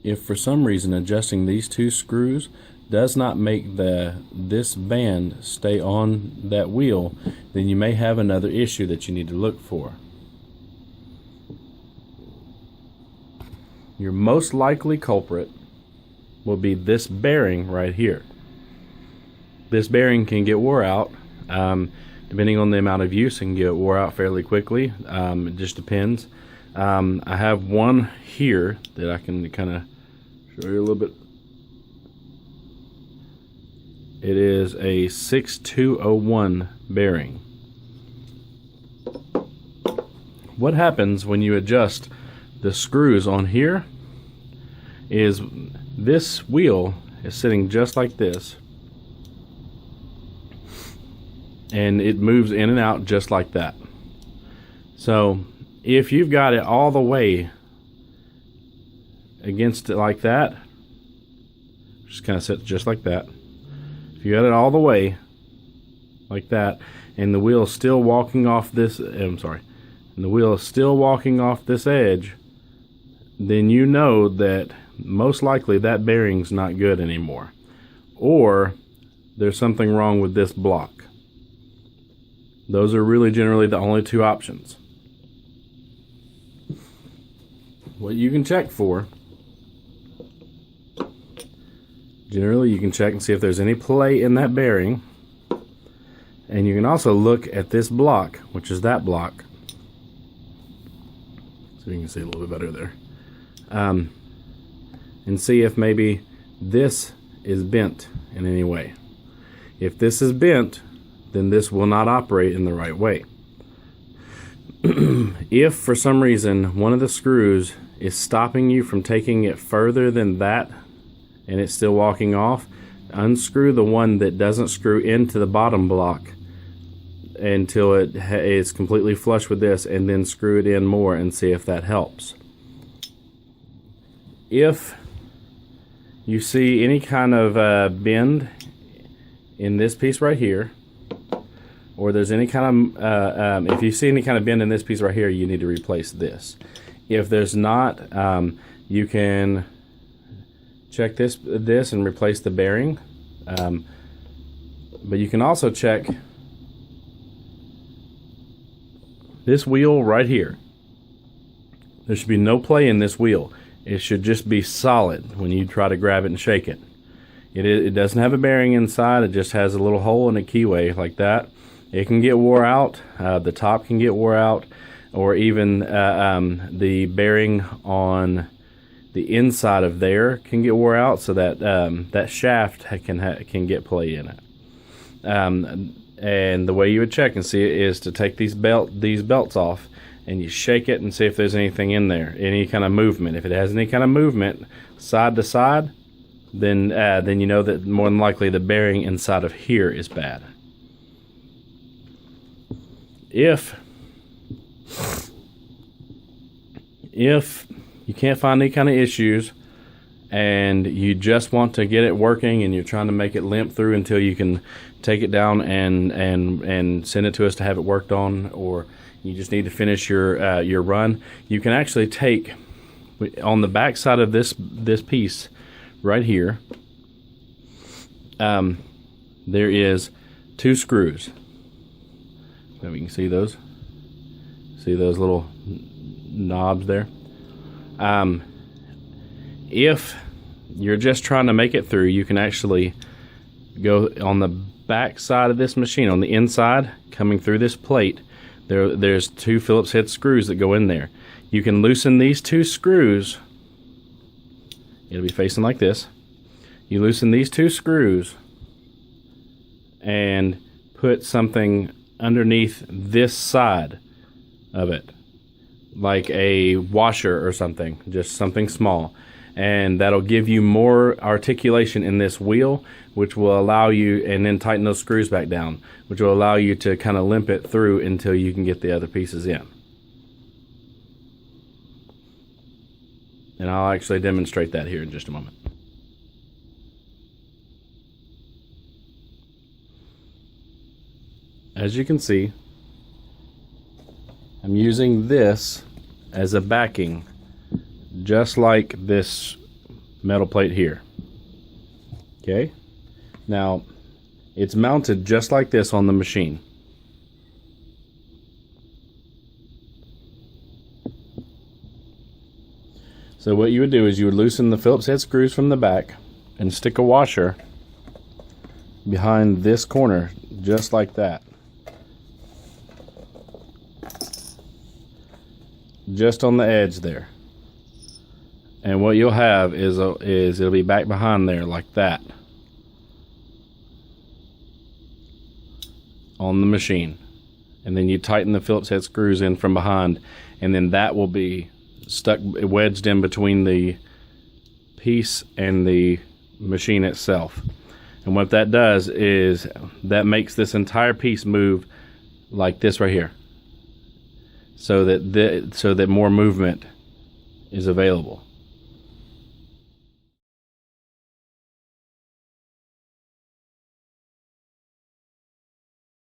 If for some reason adjusting these two screws does not make this band stay on that wheel, then you may have another issue that you need to look for. Your most likely culprit will be this bearing right here. This bearing can get wore out. Depending on the amount of use, it can get wore out fairly quickly. It just depends. I have one here that I can kind of show you a little bit. It is a 6201 bearing. What happens when you adjust the screws on here is this wheel is sitting just like this, and it moves in and out just like that. So if you've got it all the way against it like that, just kind of sit just like that. If you got it all the way like that, and the wheel is still walking off this, and the wheel is still walking off this edge, then you know that most likely that bearing's not good anymore, or there's something wrong with this block. Those are really generally the only two options. What you can check for, generally you can check and see if there's any play in that bearing, and you can also look at this block, which is that block, so you can see a little bit better there, and see if maybe this is bent in any way. If this is bent, then this will not operate in the right way. If for some reason one of the screws is stopping you from taking it further than that and it's still walking off, unscrew the one that doesn't screw into the bottom block until it is completely flush with this, and then screw it in more and see if that helps. If you see any kind of bend in this piece right here, or there's any kind of if you see any kind of bend in this piece right here, you need to replace this. If there's not, you can check this and replace the bearing, but you can also check this wheel right here. There should be no play in this wheel. It should just be solid when you try to grab it and shake it. It doesn't have a bearing inside. It just has a little hole and a keyway like that. It can get wore out. The top can get wore out, or even the bearing on the inside of there can get wore out, so that that shaft can get play in it. And the way you would check and see it is to take these belts off, and you shake it and see if there's anything in there, any kind of movement. If it has any kind of movement side to side, then you know that more than likely the bearing inside of here is bad. If you can't find any kind of issues and you just want to get it working and you're trying to make it limp through until you can take it down and send it to us to have it worked on, or you just need to finish your run, you can actually take on the back side of this piece right here, there is two screws. So we can see those little knobs there. If you're just trying to make it through, you can actually go on the back side of this machine, on the inside, coming through this plate. There's two Phillips head screws that go in there. You can loosen these two screws. It'll be facing like this. You loosen these two screws and put something underneath this side of it, like a washer or something, just something small, and that'll give you more articulation in this wheel, which will allow you, and then tighten those screws back down, which will allow you to kind of limp it through until you can get the other pieces in. And I'll actually demonstrate that here in just a moment. As you can see, I'm using this as a backing, just like this metal plate here. Okay, now it's mounted just like this on the machine. So what you would do is you would loosen the Phillips head screws from the back and stick a washer behind this corner just like that. Just on the edge there. And what you'll have is it'll be back behind there like that on the machine. And then you tighten the Phillips head screws in from behind, and then that will be stuck, wedged in between the piece and the machine itself. And what that does is that makes this entire piece move like this right here, so that more movement is available.